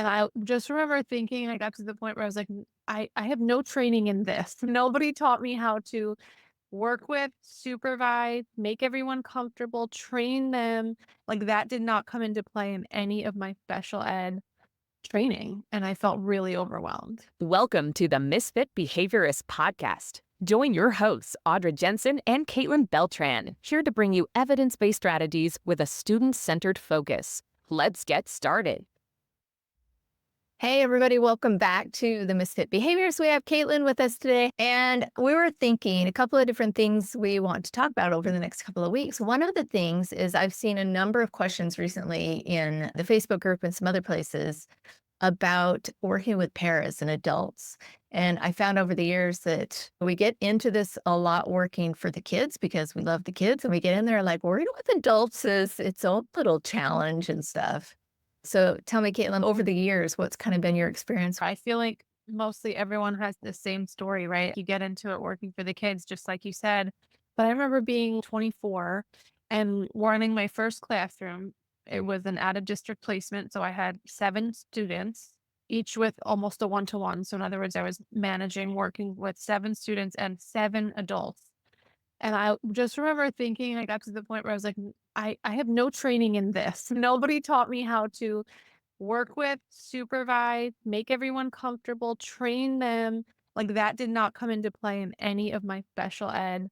And I just remember thinking, I got to the point where I was like, I have no training in this. Nobody taught me how to work with, supervise, make everyone comfortable, train them. Like that did not come into play in any of my special ed training. And I felt really overwhelmed. Welcome to the Misfit Behaviorists podcast. Join your hosts, Audra Jensen and Caitlin Beltran, here to bring you evidence-based strategies with a student-centered focus. Let's get started. Hey, everybody, welcome back to the Misfit Behaviors. We have Caitlin with us today, and we were thinking a couple of different things we want to talk about over the next couple of weeks. One of the things is I've seen a number of questions recently in the Facebook group and some other places about working with paras and adults. And I found over the years that we get into this a lot working for the kids because we love the kids, and we get in there like working with adults is its own little challenge and stuff. So tell me, Caitlin, over the years, what's kind of been your experience? I feel like mostly everyone has the same story, right? You get into it working for the kids, just like you said. But I remember being 24 and running my first classroom. It was an out of district placement. So I had 7 students, each with almost a one-to-one. So in other words, I was managing, working with 7 students and 7 adults. And I just remember thinking, I got to the point where I was like, I have no training in this. Nobody taught me how to work with, supervise, make everyone comfortable, train them. Like that did not come into play in any of my special ed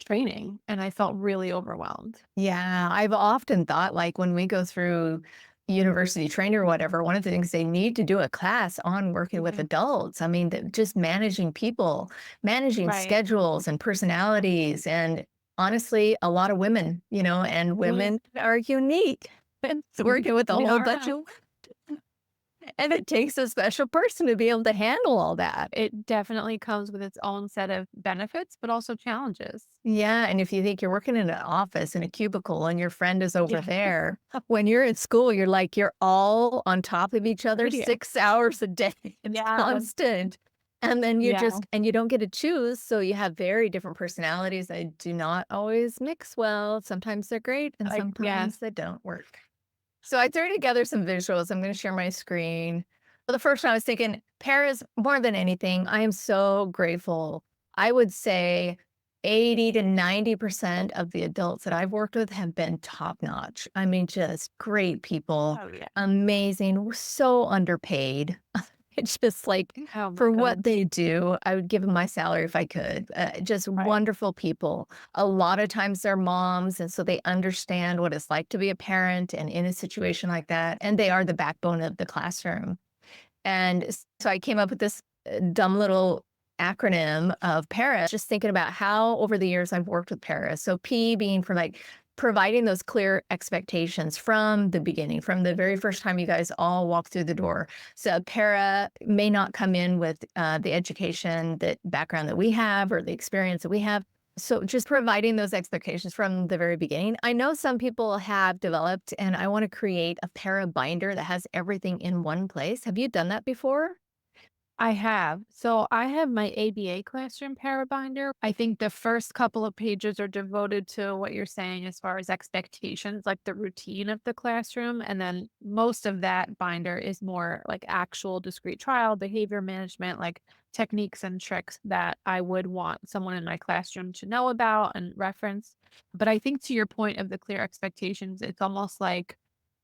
training. And I felt really overwhelmed. Yeah, I've often thought like when we go through university training or whatever, one of the things they need to do a class on working with Mhm. adults. I mean, just managing people, managing Right. schedules and personalities. And honestly, a lot of women, and Mhm. women are unique. And working with a They whole are. bunch of and it takes a special person to be able to handle all that. It definitely comes with its own set of benefits, but also challenges. Yeah, and if you think you're working in an office in a cubicle and your friend is over Yeah. there, when you're in school, you're like you're all on top of each other Video. 6 hours a day. It's Yeah. constant. And then Yeah. you don't get to choose, so you have very different personalities that do not always mix well. Sometimes they're great and Yeah. sometimes they don't work. So I threw together some visuals. I'm going to share my screen. Well, the first one I was thinking, Paris, more than anything, I am so grateful. I would say 80 to 90% of the adults that I've worked with have been top notch. I mean, just great people, Oh yeah. amazing, we're so underpaid. It's just like Oh my for God. what they do, I would give them my salary if I could. Just Right. wonderful people. A lot of times they're moms, and so they understand what it's like to be a parent and in a situation like that. And they are the backbone of the classroom. And so I came up with this dumb little acronym of PARA, just thinking about how over the years I've worked with PARA. So P being for like providing those clear expectations from the beginning, from the very first time you guys all walk through the door. So PARA may not come in with the education, that background that we have or the experience that we have. So just providing those expectations from the very beginning. I know some people have developed, and I want to create a para binder that has everything in one place. Have you done that before? I have. So I have my ABA classroom parabinder. I think the first couple of pages are devoted to what you're saying as far as expectations, like the routine of the classroom. And then most of that binder is more like actual discrete trial, behavior management, like techniques and tricks that I would want someone in my classroom to know about and reference. But I think to your point of the clear expectations, it's almost like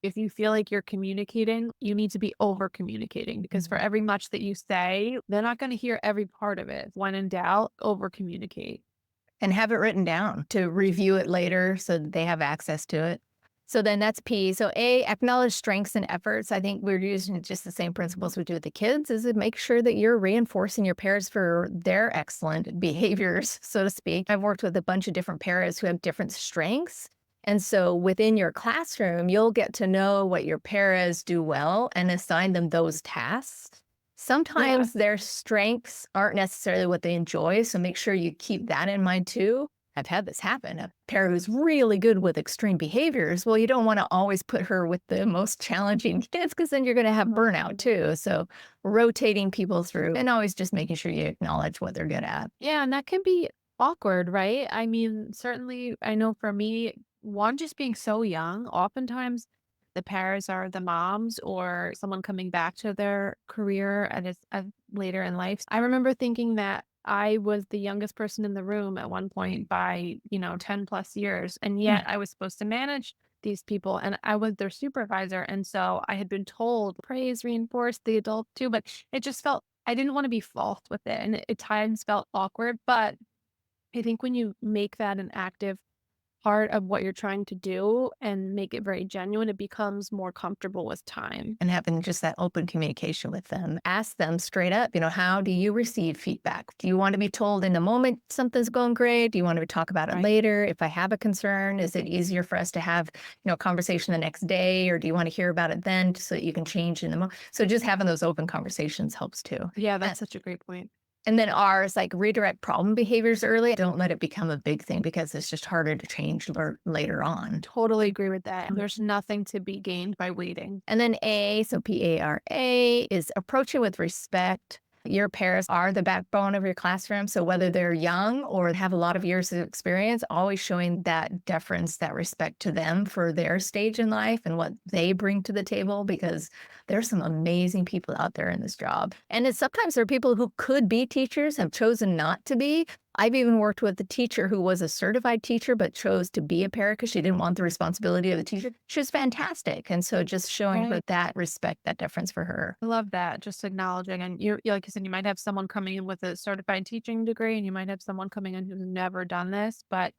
if you feel like you're communicating, you need to be over communicating because for Mhm. every much that you say, they're not going to hear every part of it. When in doubt, over communicate. And have it written down to review it later so that they have access to it. So then that's P. So A, acknowledge strengths and efforts. I think we're using just the same principles we do with the kids, is to make sure that you're reinforcing your parents for their excellent behaviors, so to speak. I've worked with a bunch of different parents who have different strengths. And so within your classroom, you'll get to know what your paras do well and assign them those tasks. Yeah. Sometimes their strengths aren't necessarily what they enjoy, so make sure you keep that in mind too. I've had this happen. A parent who's really good with extreme behaviors, well, you don't want to always put her with the most challenging kids because then you're going to have burnout too. So rotating people through and always just making sure you acknowledge what they're good at. Yeah. And that can be awkward, right? I mean, certainly, I know for me, one, just being so young, oftentimes The pairs are the moms or someone coming back to their career later in life. I remember thinking that I was the youngest person in the room at one point by, 10 plus years. And Mm. yet I was supposed to manage these people and I was their supervisor. And so I had been told praise, reinforce the adult too, but it just felt, I didn't want to be false with it. And it at times felt awkward. But I think when you make that an active part of what you're trying to do and make it very genuine, it becomes more comfortable with time. And having just that open communication with them. Ask them straight up, how do you receive feedback? Do you want to be told in the moment something's going great? Do you want to talk about it Right. later? If I have a concern, is it easier for us to have, a conversation the next day? Or do you want to hear about it then so that you can change in the moment? So just having those open conversations helps too. Yeah, that's such a great point. And then ours, like redirect problem behaviors early. Don't let it become a big thing because it's just harder to change later on. Totally agree with that. There's nothing to be gained by waiting. And then A, so PARA, is approach it with respect. Your parents are the backbone of your classroom. So whether they're young or have a lot of years of experience, always showing that deference, that respect to them for their stage in life and what they bring to the table, because there's some amazing people out there in this job. And sometimes there are people who could be teachers, have chosen not to be. I've even worked with a teacher who was a certified teacher, but chose to be a para because she didn't want the responsibility of the teacher. She was fantastic. And so just showing her Right. that respect, that deference for her. I love that. Just acknowledging. And like you said, you might have someone coming in with a certified teaching degree and you might have someone coming in who's never done this, but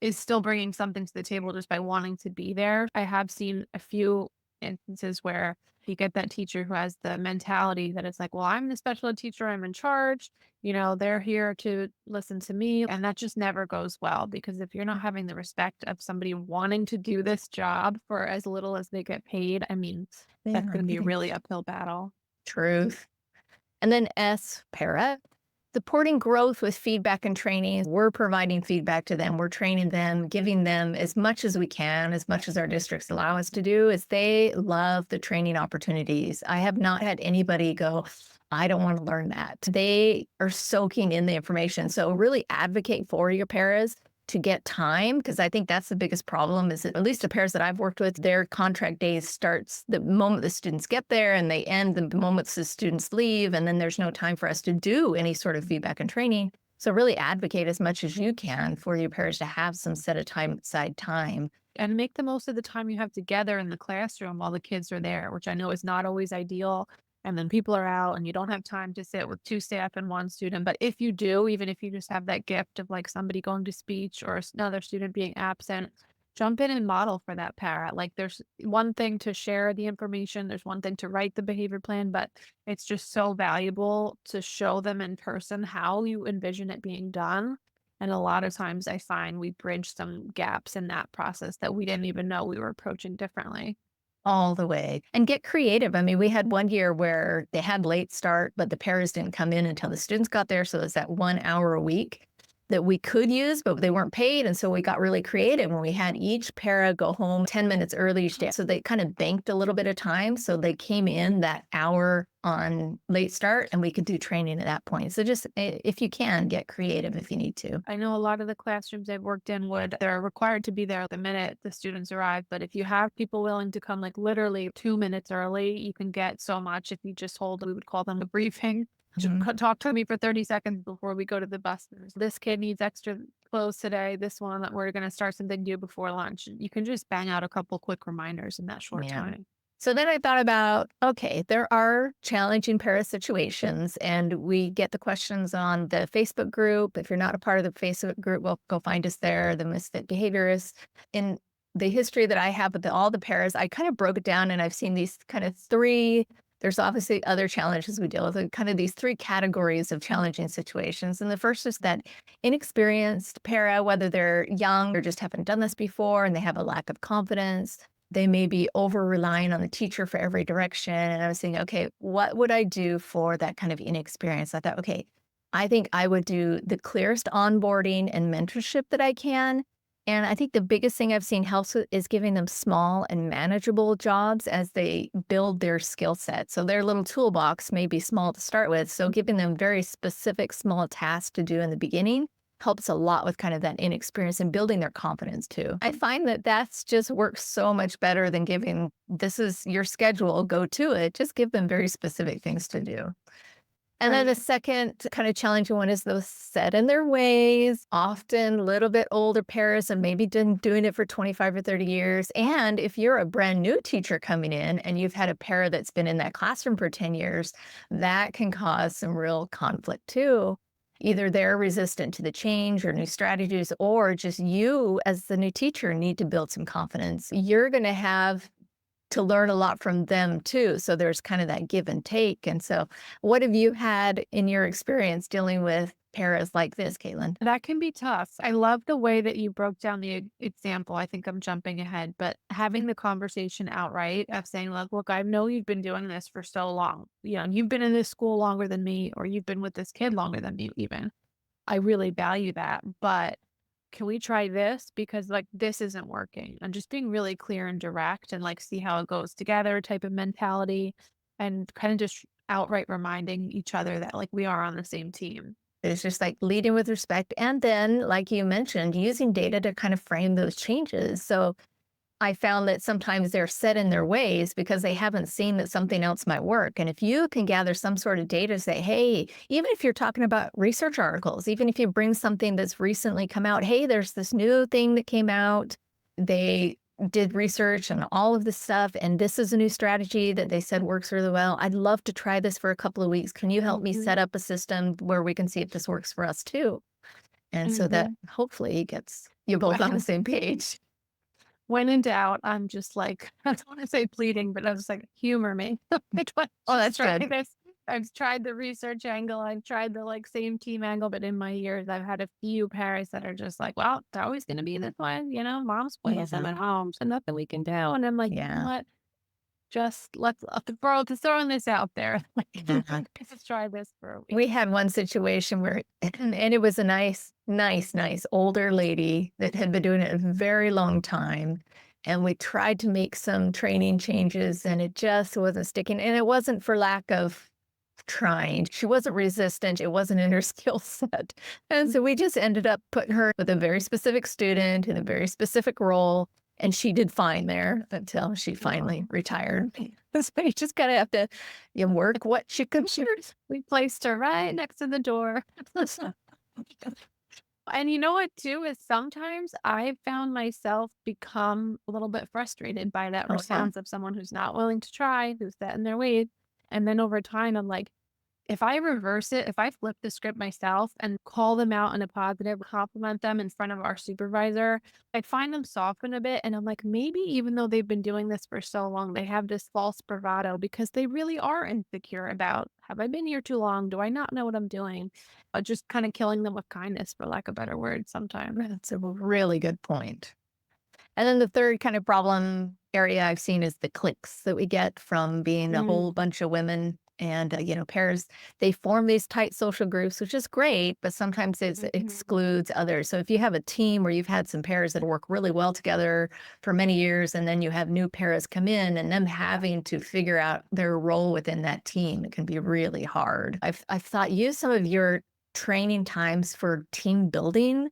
is still bringing something to the table just by wanting to be there. I have seen a few instances where you get that teacher who has the mentality that it's like, well, I'm the special ed teacher, I'm in charge. They're here to listen to me. And that just never goes well because if you're not having the respect of somebody wanting to do this job for as little as they get paid, I mean, They that's are going to be a amazing. really uphill battle. Truth. And then S, para, supporting growth with feedback and training. We're providing feedback to them. We're training them, giving them as much as we can, as much as our districts allow us to do, as they love the training opportunities. I have not had anybody go, I don't want to learn that. They are soaking in the information. So really advocate for your paras to get time, because I think that's the biggest problem is that at least the pairs that I've worked with, their contract days starts the moment the students get there and they end the moment the students leave. And then there's no time for us to do any sort of feedback and training. So really advocate as much as you can for your pairs to have some set of time aside time. And make the most of the time you have together in the classroom while the kids are there, which I know is not always ideal. And then people are out and you don't have time to sit with two staff and one student. But if you do, even if you just have that gift of like somebody going to speech or another student being absent, jump in and model for that para. Like there's one thing to share the information, there's one thing to write the behavior plan, but it's just so valuable to show them in person how you envision it being done. And a lot of times I find we bridge some gaps in that process that we didn't even know we were approaching differently. All the way. And get creative. I mean, we had one year where they had late start, but the pairs didn't come in until the students got there. So it's that 1 hour a week that we could use, but they weren't paid. And so we got really creative when we had each para go home 10 minutes early each day. So they kind of banked a little bit of time. So they came in that hour on late start and we could do training at that point. So just if you can, get creative if you need to. I know a lot of the classrooms I've worked in they're required to be there the minute the students arrive. But if you have people willing to come like literally 2 minutes early, you can get so much if you just hold, we would call them a briefing. Just Mhm. talk to me for 30 seconds before we go to the bus. This kid needs extra clothes today. This one that we're going to start something new before lunch. You can just bang out a couple quick reminders in that short Yeah. time. So then I thought about, okay, there are challenging para situations, and we get the questions on the Facebook group. If you're not a part of the Facebook group, well, go find us there, the Misfit Behaviorists. In the history that I have with all the paras, I kind of broke it down and I've seen these kind of three. There's obviously other challenges we deal with, kind of these three categories of challenging situations. And the first is that inexperienced para, whether they're young or just haven't done this before and they have a lack of confidence. They may be over relying on the teacher for every direction. And I was thinking, okay, what would I do for that kind of inexperience? I thought, okay, I think I would do the clearest onboarding and mentorship that I can. And I think the biggest thing I've seen helps is giving them small and manageable jobs as they build their skill set. So their little toolbox may be small to start with. So giving them very specific small tasks to do in the beginning helps a lot with kind of that inexperience and building their confidence too. I find that that's just works so much better than giving, this is your schedule, go to it. Just give them very specific things to do. And then Right. the second kind of challenging one is those set in their ways, often a little bit older parents and maybe been doing it for 25 or 30 years. And if you're a brand new teacher coming in and you've had a parent that's been in that classroom for 10 years, that can cause some real conflict too. Either they're resistant to the change or new strategies, or just you as the new teacher need to build some confidence. You're going to have to learn a lot from them too. So there's kind of that give and take. And so, what have you had in your experience dealing with paras like this, Caitlin? That can be tough. I love the way that you broke down the example. I think I'm jumping ahead, but having the conversation outright of saying, look, I know you've been doing this for so long. You know, you've been in this school longer than me, or you've been with this kid longer than me, even. I really value that. But can we try this? Because like this isn't working. And just being really clear and direct and like see how it goes together type of mentality and kind of just outright reminding each other that like we are on the same team. It's just like leading with respect. And then, like you mentioned, using data to kind of frame those changes. So I found that sometimes they're set in their ways because they haven't seen that something else might work. And if you can gather some sort of data, say, hey, even if you're talking about research articles, even if you bring something that's recently come out, hey, there's this new thing that came out. They did research and all of this stuff. And this is a new strategy that they said works really well. I'd love to try this for a couple of weeks. Can you help me Mhm. set up a system where we can see if this works for us too? And so that Mhm. hopefully gets you both on the same page. When in doubt, I'm just like, I don't want to say pleading, but I was like, humor me. I don't Oh, just that's try good. this. I've tried the research angle. I've tried the like same team angle, but in my years, I've had a few parents that are just like, well, it's always going to be this way. You know, mom's plays them Yeah. at home, so nothing we can do. And I'm like, you know Yeah. what? Just let's just throwing this out there. Like, Yeah. let's just try this for a week. We had one situation where and it was a nice older lady that had been doing it a very long time, and we tried to make some training changes, and it just wasn't sticking, and it wasn't for lack of trying. She wasn't resistant, it wasn't in her skill set, and so we just ended up putting her with a very specific student in a very specific role, and she did fine there until she finally Wow. retired. So you just gotta have to, you work what she could. We placed her right next to the door. And you know what too is sometimes I've found myself become a little bit frustrated by that Oh, yeah. response of someone who's not willing to try, who's set in their ways. And then over time, I'm like, if I reverse it, if I flip the script myself and call them out in a positive, compliment them in front of our supervisor, I find them soften a bit. And I'm like, maybe even though they've been doing this for so long, they have this false bravado because they really are insecure about, have I been here too long? Do I not know what I'm doing? Just kind of killing them with kindness, for lack of better word, sometimes. That's a really good point. And then the third kind of problem area I've seen is the cliques that we get from being a Mm, whole bunch of women and, pairs. They form these tight social groups, which is great, but sometimes it mhm. excludes others. So if you have a team where you've had some pairs that work really well together for many years, and then you have new pairs come in and them having to figure out their role within that team, it can be really hard. I've thought use some of your training times for team building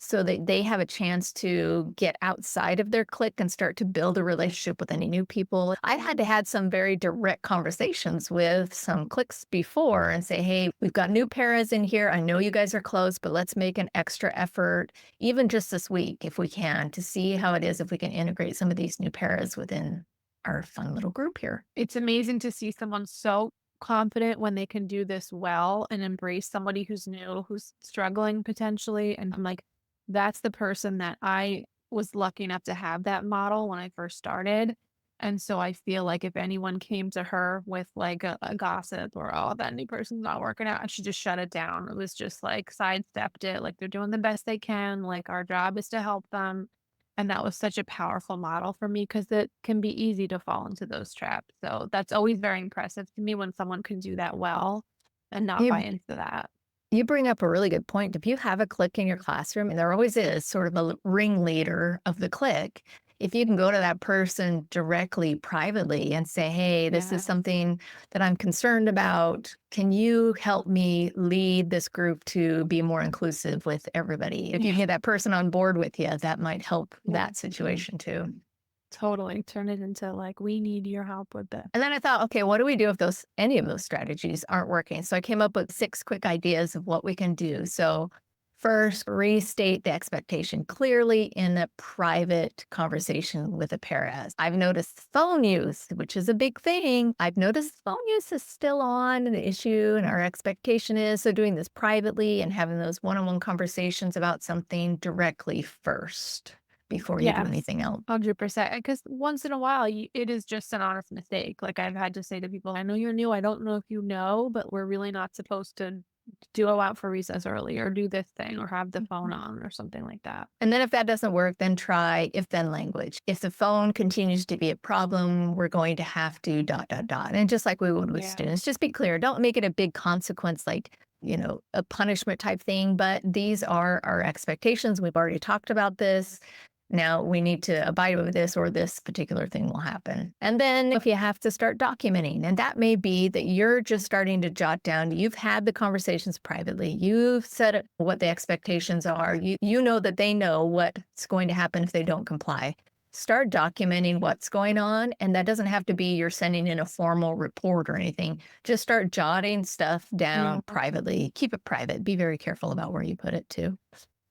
so that they have a chance to get outside of their clique and start to build a relationship with any new people. I've had to had some very direct conversations with some cliques before and say, hey, we've got new paras in here. I know you guys are close, but let's make an extra effort, even just this week, if we can, to see how it is if we can integrate some of these new paras within our fun little group here. It's amazing to see someone so confident when they can do this well and embrace somebody who's new, who's struggling potentially. And I'm like, that's the person that I was lucky enough to have that model when I first started. And so I feel like if anyone came to her with like a gossip or, oh, that new person's not working out, she just shut it down. It was just like sidestepped it. Like they're doing the best they can. Like our job is to help them. And that was such a powerful model for me because it can be easy to fall into those traps. So that's always very impressive to me when someone can do that well and not buy You into that. You bring up a really good point. If you have a clique in your classroom, and there always is sort of a ringleader of the clique, if you can go to that person directly, privately, and say, hey, this is Yeah. something that I'm concerned about. Can you help me lead this group to be more inclusive with everybody? If you Yeah. can get that person on board with you, that might help Yeah. that situation too. Totally. Turn it into like, we need your help with this. And then I thought, okay, what do we do if any of those strategies aren't working? So I came up with 6 quick ideas of what we can do. So first, restate the expectation clearly in a private conversation with a parent. I've noticed phone use, which is a big thing. I've noticed phone use is still on an issue, and our expectation is so doing this privately and having those one-on-one conversations about something directly first before you do Yes. anything else. 100%. Because once in a while, it is just an honest mistake. Like I've had to say to people, I know you're new. I don't know if you know, but we're really not supposed to go out for recess early or do this thing or have the phone on or something like that. And then if that doesn't work, then try if then language. If the phone continues to be a problem, we're going to have to ... And just like we would with Yeah. students, just be clear. Don't make it a big consequence like, a punishment type thing, but these are our expectations. We've already talked about this. Now we need to abide with this or this particular thing will happen. And then if you have to start documenting, and that may be that you're just starting to jot down, you've had the conversations privately, you've said what the expectations are, you know that they know what's going to happen if they don't comply. Start documenting what's going on. And that doesn't have to be you're sending in a formal report or anything. Just start jotting stuff down Yeah. privately. Keep it private. Be very careful about where you put it too.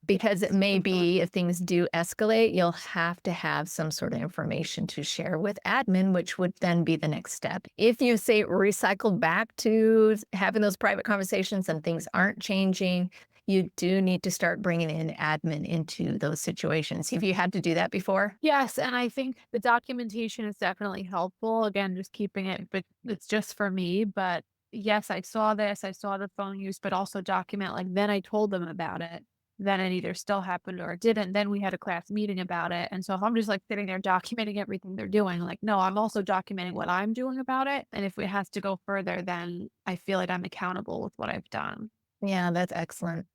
Because it may be if things do escalate, you'll have to have some sort of information to share with admin, which would then be the next step. If you say recycle back to having those private conversations and things aren't changing, you do need to start bringing in admin into those situations. Have you had to do that before? Yes, and I think the documentation is definitely helpful. Again, just keeping it, but it's just for me. But yes, I saw this, I saw the phone use, but also document like then I told them about it. Then it either still happened or it didn't. Then we had a class meeting about it. And so if I'm just like sitting there documenting everything they're doing, like, no, I'm also documenting what I'm doing about it. And if it has to go further, then I feel like I'm accountable with what I've done. Yeah, that's excellent.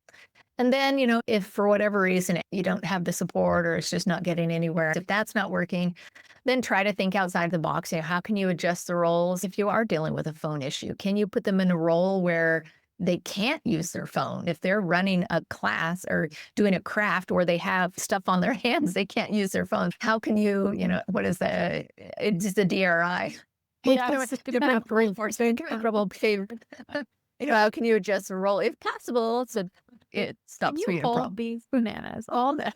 And then, if for whatever reason you don't have the support or it's just not getting anywhere, if that's not working, then try to think outside the box. How can you adjust the roles if you are dealing with a phone issue? Can you put them in a role where they can't use their phone? If they're running a class or doing a craft where they have stuff on their hands, they can't use their phone. How can you, what is that? It's just a DRI. Yes. Different reinforcement, incredible behavior. How can you adjust the role if possible so it Can stops you being a hold problem? these bananas all day?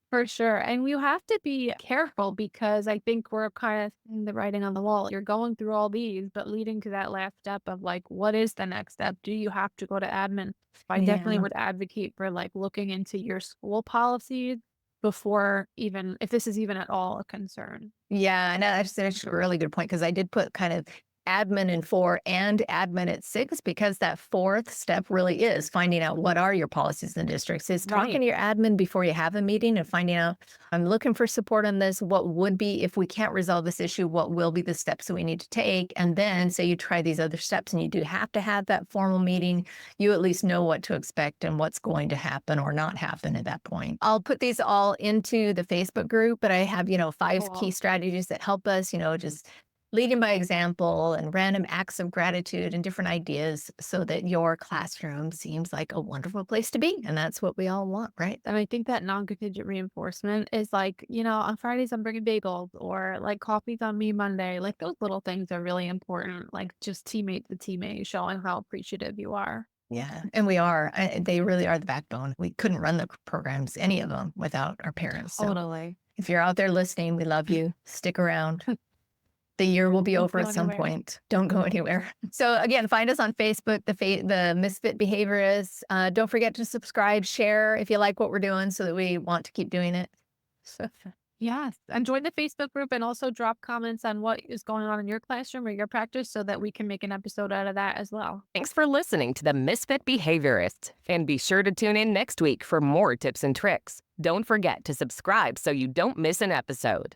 For sure. And you have to be careful because I think we're kind of seeing the writing on the wall. You're going through all these, but leading to that last step of like, what is the next step? Do you have to go to admin? I definitely Yeah. would advocate for like looking into your school policies before even, if this is even at all a concern. Yeah, and that's actually a really good point because I did put kind of admin in 4 and admin at 6 because that 4th step really is finding out what are your policies and districts. Is talking Right. to your admin before you have a meeting and finding out, I'm looking for support on this. What would be, if we can't resolve this issue, what will be the steps that we need to take? And then say you try these other steps and you do have to have that formal meeting, you at least know what to expect and what's going to happen or not happen at that point. I'll put these all into the Facebook group, but I have, 5 key Cool. strategies that help us, just leading by example and random acts of gratitude and different ideas so that your classroom seems like a wonderful place to be. And that's what we all want, right? And I think that non-contingent reinforcement is like, on Fridays I'm bringing bagels or like coffee's on me Monday. Like those little things are really important. Like just teammate to teammate, showing how appreciative you are. Yeah. And we are. They really are the backbone. We couldn't run the programs, any of them, without our parents. So Totally. if you're out there listening, we love you. Stick around. The year will be Don't over go at some anywhere. point. Don't go anywhere. So again, find us on Facebook, the Misfit Behaviorists. Don't forget to subscribe, share if you like what we're doing so that we want to keep doing it. So, Yes. And join the Facebook group and also drop comments on what is going on in your classroom or your practice so that we can make an episode out of that as well. Thanks for listening to the Misfit Behaviorists. And be sure to tune in next week for more tips and tricks. Don't forget to subscribe so you don't miss an episode.